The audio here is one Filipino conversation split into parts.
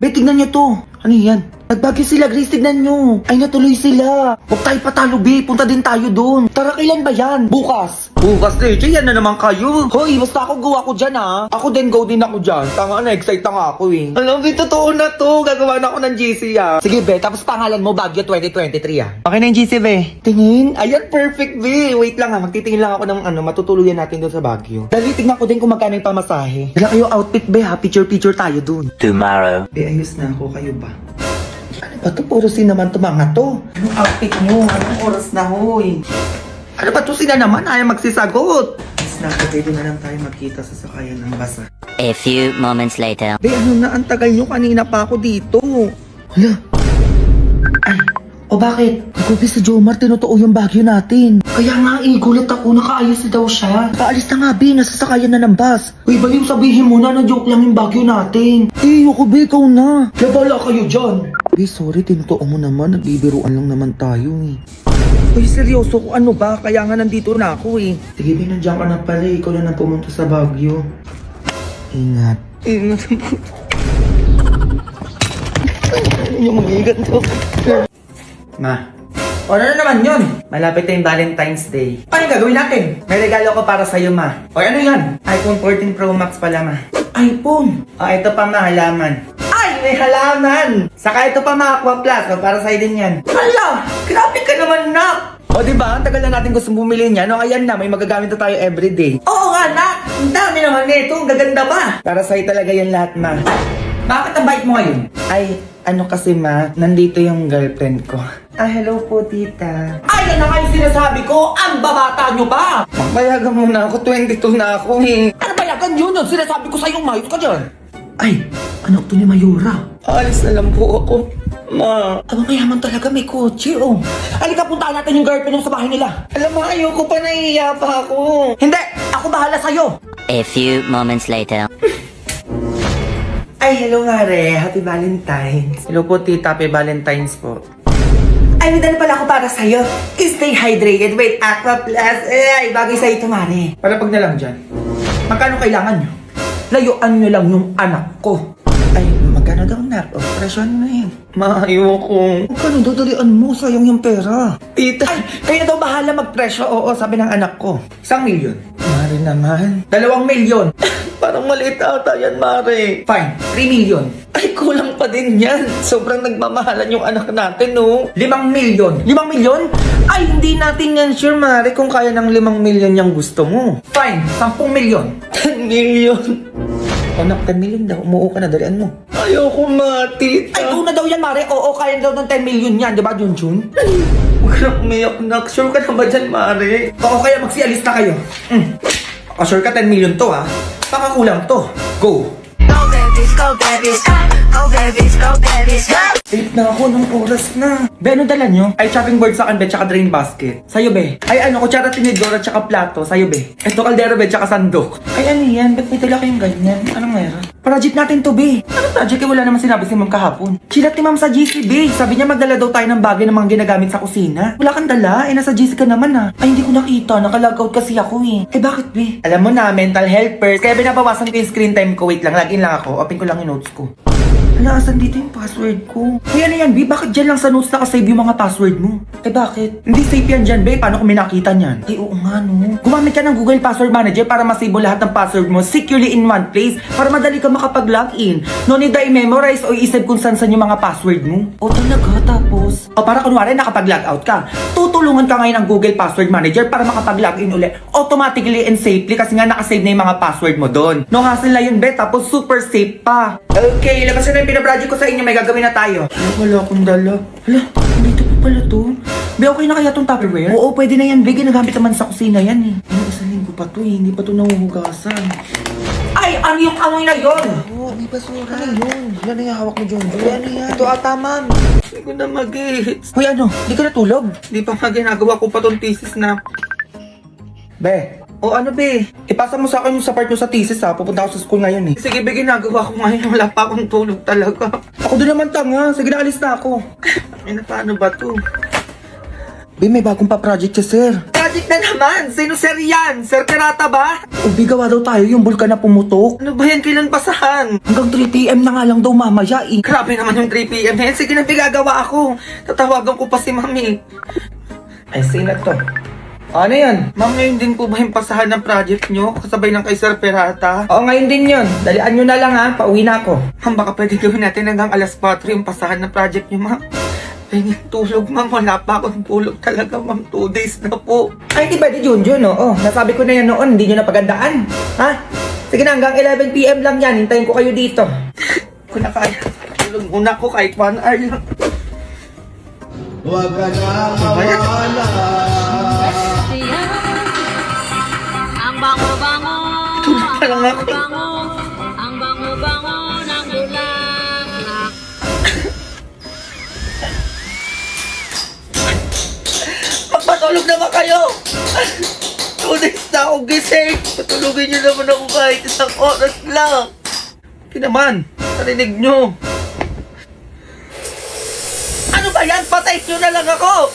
Be, tignan nyo to. Ano yan? Nagbagyo sila, Grace, tignan nyo. Ay, natuloy sila. Huwag tayo patalo, be. Punta din tayo doon. Tara, kailan ba yan? Bukas. Bukas, Reggie. Yan na naman kayo. Hoy, basta ako go ako dyan, ha. Ako din, go din ako dyan. Tanga na, excite na ako, eh. Alam, be, totoo na to. Gagawa na ako ng GC, ha. Sige, be. Tapos pangalan mo, Baguio 2023, ha. Okay na yung GC, be. Tingin? Ayan, perfect, be. Wait lang, ha. Magtitingin lang ako ng matutuluyan natin doon sa Baguio. Dali, tignan ko din kung magkano yung pamasahe. Dala kayo outfit, be, ha. Picture tayo doon. Tomorrow. Be, ayos na ako. Kayo ba? Ano ba to? Puro sin naman to mga to. Anong outfit nyo? Anong oras na, hoy? Ano ba to? Sila naman ayaw magsisagot. Is na, pwede na lang tayo magkita sa sakayan ng basa. A few moments later. Be, ano na? Ang tagal nyo. Kanina pa ako dito. Hala. Ay, o bakit? Nagubi si Jomar, tinutuo yung Baguio natin. Kaya nga gulat ako, nakaayos na daw siya. Paalis na nga, Be, nasasakayan na ng bus. Uy, baliw, sabihin mo na joke lang yung Baguio natin. Ako, Be, ikaw na. Labala kayo dyan. Be, sorry, tinutuo mo naman, nagbibiruan lang naman tayo eh. Uy, seryoso ko, ano ba? Kaya nga nandito na ako eh. Sige, Be, nandiyan ka na pala, ikaw na pumunta sa Baguio. Ingat. Ingat. Yung mag-iingat to. Ma. O ano na naman yun? Malapit na yung Valentine's Day. Ano yung gagawin natin? May regalo ko para sa'yo, ma. O ano yan? iPhone 14 Pro Max pala, ma. iPhone? O ito pa, ma, halaman. Ay, may halaman! Saka ito pa, ma, Aqua Plus. O, para sa'yo din yan. Hala! Grabe ka naman, nak! O diba, ang tagal na natin gusto bumili niyan. O ayan na, may magagamit na tayo everyday. Oo nga, nak! Ang dami naman nito, ang gaganda pa. Para sa'yo talaga yan lahat, ma. Bakit ang bait mo ngayon? Ay, ano kasi, ma, nandito yung girlfriend ko. Hello po, tita. Ay, yan na nga yung sinasabi ko! Ang babata nyo ba? Magbayagan muna ako, 22 na ako eh. Ano bayagan yun? Sinasabi ko sa'yo, mayos ka dyan. Ay, anak to ni Mayura. Alis na lang po ako. Ma. Aba, mayaman talaga, may kotse, oh. Halika, puntaan natin yung girlfriend mo sa bahay nila. Alam mo, ayoko pa, nahihiya pa ako. Hindi, ako bahala sa'yo. A few moments later. Ay, hello, Mare. Happy Valentine's. Hello po, tita. Happy Valentine's po. Ay, may dala pala ako para sa'yo. Stay hydrated. Wait, Aqua Plus. Ay, bagay sa'yo ito, Mare. Palapag na lang dyan. Magkano kailangan nyo? Layuan nyo lang yung anak ko. Ay, magkano daw, nak? O, presyon na eh. Ayoko. Magkano daw, dalian mo? Sayang yung pera. Tita. Ay, kayo na daw bahala magpresyo. Oo, sabi ng anak ko. 1 milyon. Mare naman. 2 milyon. Parang maliit ata yan, Mare. Fine, 3 milyon. Ay, kulang pa din yan. Sobrang nagmamahalan yung anak natin, no? 5 milyon. 5 milyon? Ay, hindi natin yan sure, Mare, kung kaya ng 5 milyon yung gusto mo. Fine, 10 milyon. 10 milyon. Anak, 10 milyon daw. Umuo ka na, dalian mo. Ayoko, Mati. Ay, una daw yan, Mare. Oo, kaya daw ng 10 milyon yan. Diba, Junjun? Huwag ka na umiyak, nak. Sure ka na ba dyan, Mare? Oo, kaya magsialis na kayo. Sure ka 10 milyon to, ha? Baka kulang to. Go! Go babies, go babies, go babies, go babies, go! Late na ako ng oras na. Be, ano dala nyo? Ay, chopping board sa akin, be, tsaka drain basket. Sa'yo, be. Ay, ano, kutsara, tinidora, tsaka plato. Sa'yo, be. Ito, kaldero, be, tsaka sandok. Ay, ano yan? Ba't may dala kayong ganyan? Anong meron? Project natin to, be. Anong project? Wala naman sinabi si ma'am kahapon. Chilat ni ma'am sa GC, be. Sabi niya magdala daw tayo ng bagay ng mga ginagamit sa kusina. Wala kang dala. Eh, nasa GC ka naman, ah. Ay, hindi ko nakita. Nakalogout kasi ako, eh. Eh, bakit, be? Alam mo na, mental health first. Kaya binabawasan ko yung screen time ko. Wait lang, login lang ako. Open ko lang yung notes ko. Hala, asan dito yung password ko? Kaya na yan, B. Bakit dyan lang sa notes nakasave yung mga password mo? Eh, bakit? Hindi safe yan dyan, B. Paano kung may nakita niyan? Ay, oo nga, no. Gumamit ka ng Google Password Manager para masave mo lahat ng password mo securely in one place para madali ka makapag-login. No need na i-memorize o i-save kung saan yung mga password mo. O talaga, tapos? O para kunwari nakapag-logout ka. Tutulungan ka ngayon ng Google Password Manager para makapag-login ulit automatically and safely kasi nga nakasave na yung mga password mo doon. No hassle na yun, B. Tapos super safe pa. Okay, labas na yung pinaproject ko sa inyo. May gagawin na tayo. Ay, wala akong dala. Hala, dito pa pala to. Be, okay na kaya tong Tupperware? Oo, pwede na yan. Be, ginagamit naman sa kusina yan eh. Ay, isang linggo pa to eh. Hindi pa to nahuhugasan. Ay, ano yung amoy na yun? Oo, may basura. Ano yun? Yan na yung hawak mo, John. Ano yan? Ito ata, ma'am. Hindi ko na mag-gets. Uy, ano? Hindi ka natulog? Hindi pa nga ginagawa ko pa tong thesis na. Be. O ano, be? Ipasa mo sa akin yung sa part mo sa thesis, ha? Pupunta ako sa school ngayon, eh. Sige, be, ginagawa ko ngayon. Wala pa akong tulog talaga. Ako doon naman tanga. Sige, naalis na ako. Ay, na paano ba to? Be, may bagong pa-project siya, sir. project na naman! Sino sir yan? Sir Karata ba? Ubi, gawa daw tayo yung bulkan na pumutok. Ano ba yan? Kailan basahan? Hanggang 3 PM na nga lang daw mamaya eh. Grabe naman yung 3 PM na yan. Sige na, gagawa ako. Tatawagan ko pa si mami. Ay, sino to? Ano yan? Ma'am, ngayon din po ba yung pasahan ng project nyo? Kasabay ng kay Sir Perata? Oo, ngayon din yun. Dalian nyo na lang ha. Pauwi na ako. Ma'am, baka pwede gawin natin hanggang alas 4 yung pasahan ng project nyo, ma'am. Ay, tulog, ma'am. Wala pa akong tulog talaga, ma'am. 2 days na po. Ay, di ba di Junjun, no? Oh, nasabi ko na yan noon. Hindi nyo napagandaan. Ha? Sige na, hanggang 11 PM lang yan. Hintayin ko kayo dito. Kung na kaya, tulog muna ko kahit 1 hour lang. Huwag ka na mawala. Ang bango-bango, Tulog pa lang ako. ang bango-bango ng bulaklak. Magpatulog naman kayo! 2 days na akong gising! Patulogin niyo naman ako kahit 1 oras lang! Hindi naman! Narinig niyo! Ano ba yan? Patay niyo na lang ako!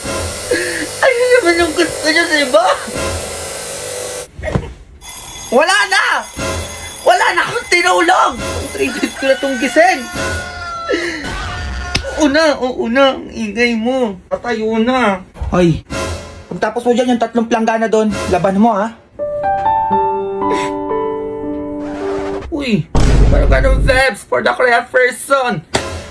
Ano naman yung gusto niyo, diba? Wala na! Wala na akong tinulog! 3 days ko na itong gising! Oo na! Ang ingay mo! Patayo na! Hoy! Pagtapos mo dyan yung 3 planggana doon, laban mo ha? Uy! Parang ganon, Febs, for the correct person!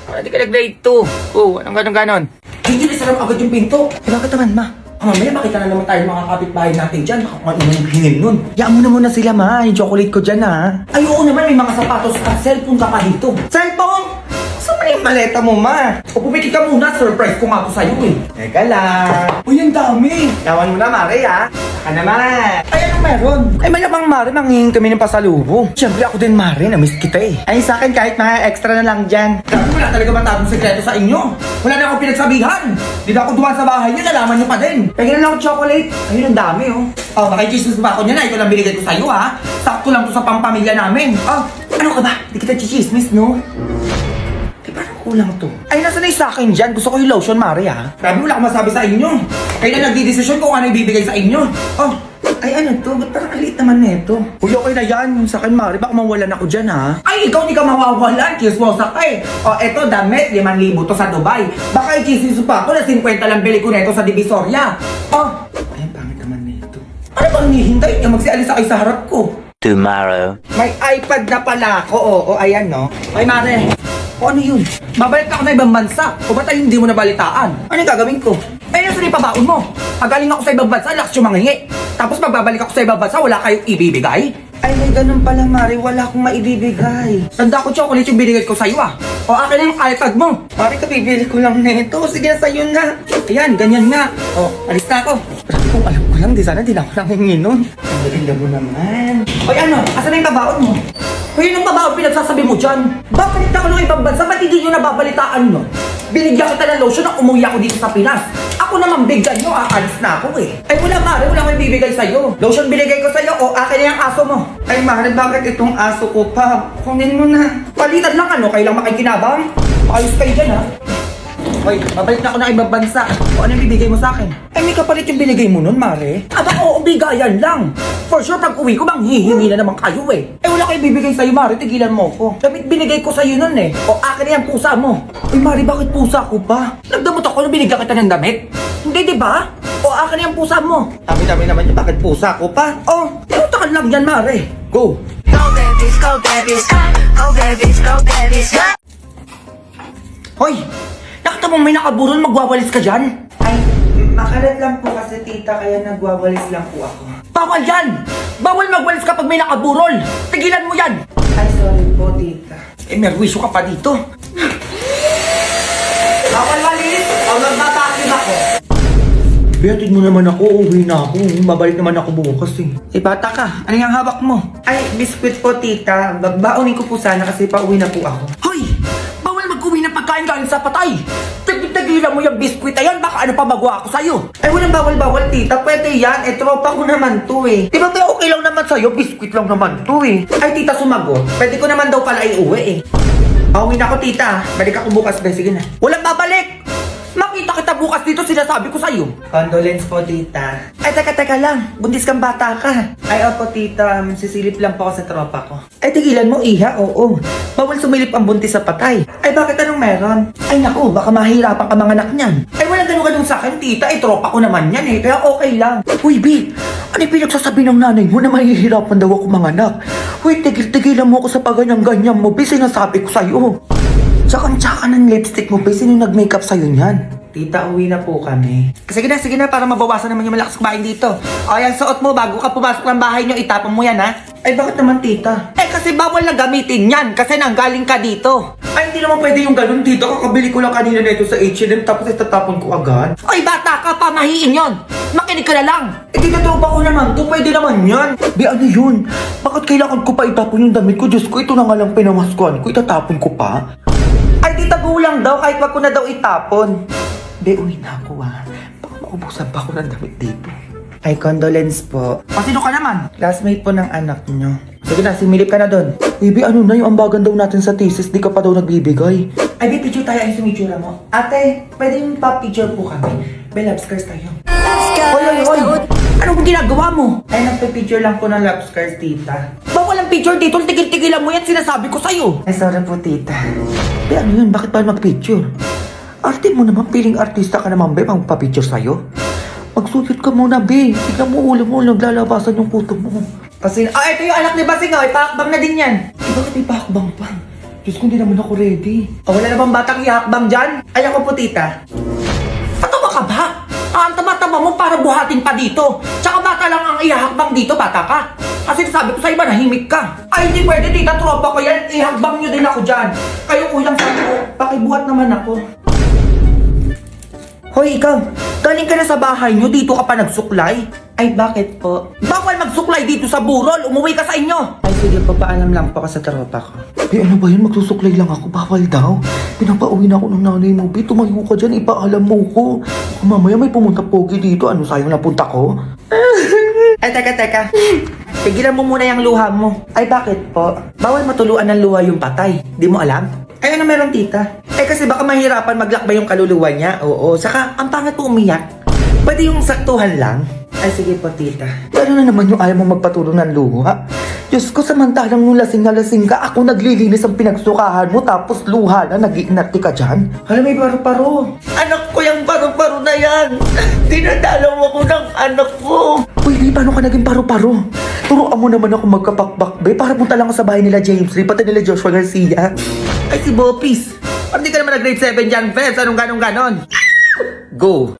Parang di ka nag-grade 2. Oh, anong ganon? Hindi na sarap agad yung pinto. Eh bakit naman, ma? Mamaya makita na naman tayo mga kapitbahay natin dyan. Baka kung ano yung hingin nun. Yaan mo na muna sila, ma. Yung chocolate ko dyan, ha? Ay, oo naman, may mga sapatos at cellphone ka pa dito. Cellphone? Saan mo na yung maleta mo, ma? O pumili ka muna, surprise ko nga to sa'yo, eh. Teka lang. Uy, ang dami. Yawan mo na, Mare, ha? Saka naman. Ay, anong meron? Ay, malamang, Mare, mangingin kami ng pasalubong. Siyempre ako din, Mare, na-miss kita, eh. Ay, sa akin, kahit mga extra na lang dyan. Grabe, wala talaga matagong sekreto sa inyo. Wala na akong pinagsabihan. Di na ako dumaan sa bahay nyo, nalaman nyo pa din. Kaya lang ako chocolate. Ayun, ang dami, oh. Oh, makikismis ba ako niya na? Ito lang binigay ko sa'yo, ha? Sakto lang to sa pampamilya namin. Oh, ano ka ba? Di kita chichismis, no? Eh, parang kulang to. Ay, nasa na yung sa akin dyan? Gusto ko yung lotion, Mari, ha? Grabe, wala akong masabi sa inyo. Kaya na nagdidesisyon kung ano ibibigay sa inyo. Oh, ay ano to? Ba't parang alit naman neto? Uy, okay na yan. Yung sa akin, Mari, baka mawalan ako dyan, ha? Ay, ikaw di ka mawawalan. Chismosa ka, eh. Oh, eto, damit. 5,000 to sa Dubai. Baka i-chismis pa ako na 50 lang bili ko neto sa Divisoria. Oh, ay, pangit naman neto. Ano bang hinihintay niya? Magsialis kayo sa harap ko. Tomorrow. May iPad na pala ako, oo, ayan, no? Ay, Mare. O ano yun? Babalik ako sa ibang bansa. O ba't ay hindi mo nabalitaan? Ano yung gagawin ko? Ay, nasa yung pabaon mo? Pagaling ako sa ibang bansa, lakas yung manghingi. Tapos magbabalik ako sa ibang bansa, wala kayong ibibigay? Ay, may ganun pala, Mari. Wala akong maibibigay. Tanda ko chocolate yung binigay ko sa'yo, ah. O, akin na yung iPad mo. Mari, kabibili ko lang nito. Sige na, sa'yo na. Ayan, ganyan nga. O, alis na ako. Grabe, kung alam ko lang, di sana din ako lang hingin nun. Ang galinda mo naman. Oy, ano? Asan na yung pabaon mo? Hoy, yun ang pabaon pinagsasabi mo dyan. Babalik ako ng ibang bansa, ba't hindi nyo nababalitaan nun? Binigyan kita ng lotion na umuwi ako dito sa Pinas. Ako naman bigyan nyo, aalis na ako eh. Ay wala Mare, wala akong ibibigay sa'yo. Lotion binigay ko sa'yo, o akin na yung aso mo. Ay Mare, bakit itong aso ko pa? Kunin mo na. Palitan lang ano, kailang makikinabang. Ayos kayo dyan ha. Hoy, babalik na ako ng ibang bansa. O ano yung bibigay mo sa akin? Ay, may kapalit yung binigay mo nun, Mare. Aba, oo, bigayan lang. For sure, pag uwi ko, manghihingi na naman kayo eh. Eh, wala kayo bibigay sa'yo, Mare. Tigilan mo ko. Damit binigay ko sa'yo nun eh. O akin na yung pusa mo. Uy, Mare, bakit pusa ko pa? Nagdamot ako nung binigyan kita ng damit? Hindi, di ba? O akin na yung pusa mo. Dami-dami naman yung bakit pusa ko pa? Oh, tinutakan lang yan, Mare. Go. Go babies, go babies, go babies, go babies, go. Hoy! Nakita mo may nakaburol, magwawalis ka dyan? Ay, makalat lang po kasi tita, kaya nagwawalis lang po ako. Bawal yan! Bawal magwalis kapag may nakaburol! Tigilan mo yan! Ay, sorry po, tita. Eh, merwisyo ka pa dito. Bawal walis! O magbatakib ako. Bihatid mo naman ako, uwi na ako. Babalik naman ako bukas eh. Eh, bata ka, ano yung hawak mo? Ay, biskwit po, tita. Bagbaunin ko po sana kasi pauwi na po ako. Hoy! Bawal mag-uwi ng pagkain galing sa patay! Tagilan mo yung biskwit na yan, baka ano pa magawa ako sa'yo. Ay, walang bawal-bawal, tita. Pwede yan. Eh, tropa ko naman to eh. Di ba ba okay lang naman sa'yo? Biskwit lang naman to eh. Ay, tita, sumagot. Pwede ko naman daw pala iuwi eh. Pauwi na ako, tita. Balik ako bukas, be. Sige na. Walang babalik! Makita kita bukas dito, sinasabi ko sa'yo. Condolence po, tita. Ay, teka lang. Buntis kang bata ka. Ay, opo, tita. Sisilip lang po ako sa tropa ko. Ay, tigilan mo, iha. Oo. Bawal sumilip ang buntis sa patay. Ay, bakit anong meron? Ay, naku, baka mahirapan ka mga anak niyan. Ay, walang ganun sa akin, tita. Ay, tropa ko naman yan eh. Kaya okay lang. Uy, B. Ano yung pinagsasabi ng nanay mo na mahihirapan daw ako mga anak? Uy, tigil-tigilan mo ako sa paganyang-ganyan mo, B. Sinasabi ko sa'yo. Tsaka ng lipstick mo, ba? Sino nag-makeup sa'yo niyan? Tita, uwi na po kami. Sige na, para mabawasan naman yung malakas kumain dito. O, yan, suot mo bago ka pumasok ng bahay nyo, itapon mo yan, ha? Ay, bakit naman, tita? Eh, kasi bawal na gamitin yan, kasi nanggaling ka dito. Ay, hindi naman pwede yung ganun, tita. Kakabili ko lang kanina nito sa H&M, tapos itatapon ko agad. Ay, bata ka pa, mahiin yon. Makinig ka na lang. Eh, tita, tropa ko naman to, pwede naman yan. Di, ano yun? Bakit kailangan ko pa itapon yung damit ko? Diyos ko, ito na nga lang pinamaskuhan ko, itatapon ko pa. Ay, tita, gulang daw, kahit wag ko na daw itapon. Be, uwi na ako baka maubusan pa ako ng damit dito. Ay, condolence po. O, sino ka naman? Classmate po ng anak nyo. Sige na, similip ka na doon. Baby, ano na yung ambagan daw natin sa thesis, di ka pa daw nagbibigay. Ay, be, picture tayo, ay sumitsura mo. Ate, pwede yung pa-picture po kami. Be, love scars tayo. Hoy! Ano ba ginagawa mo? Ay, nagpa-picture lang po ng love scars, tita. Bawal ang picture dito, tigil-tigilan mo yan, sinasabi ko sa'yo. Ay, sorry po, tita. Be, ano yun? Bakit pa mag-picture? Arte mo naman, piling artista ka naman, be, magpa-picture sa'yo. Magsulit ka muna, be. Tignan mo ulo mo, naglalabasan yung puto mo. Kasi, ito yung anak ni Basing, ipahakbang na din yan. Bakit may pahakbang pa? Diyos ko, hindi naman ako ready. Wala na bang batang ihakbang dyan? Ay, ako po, tita. Patawa ka ba? Ang tama-tama mo para buhatin pa dito. Tsaka bata lang ang ihakbang dito, bata ka. Kasi sabi ko sa'yo ba, nahimik ka. Ay, hindi pwede, tita, tropa ko yan. Ihakbang nyo din ako dyan. Kayo kulang sabi ko, pakibuhat naman ako. Hoy, ikaw, galing ka na sa bahay nyo, dito ka pa nagsuklay? Ay, bakit po? Bawal magsuklay dito sa burol, umuwi ka sa inyo! Ay, sige po, paalam lang po ka sa tropa ko. Be, ano ba yun? Magsusuklay lang ako, bawal daw. Pinapauwi na ako ng nanay mo, Be, tumayo ka dyan, ipaalam mo ko. Kung mamaya may pumunta pogi dito, ano sayang napunta ko? Ay, teka. Tigilan mo muna yung luha mo. Ay, bakit po? Bawal matuluan ng luha yung patay. Di mo alam? Ay, ano meron, tita? Eh, kasi baka mahirapan maglakbay yung kaluluwa niya. Oo, saka ang pangit po umiyak. Pwede yung saktuhan lang. Ay, sige po, tita. Pero na naman yung ayaw mo magpatulong ng luha? Diyos ko, samantalang nung lasing na lasing ka, ako naglilinis ang pinagsukahan mo, tapos luha na, nag-iinati ka dyan. Hala, may paru-paro. Anak ko yung paru-paro na yan. Dinadalaw ako ng anak ko. Uy, Be, paano ka naging paru-paro? Turuan mo naman ako magkapakbak, Be, para punta lang ako sa bahay nila James Lee, pati nila Joshua Garcia. Ay, si Bopis. Parang di ka naman nag-grade 7 dyan, Febs. Anong ganon? Go.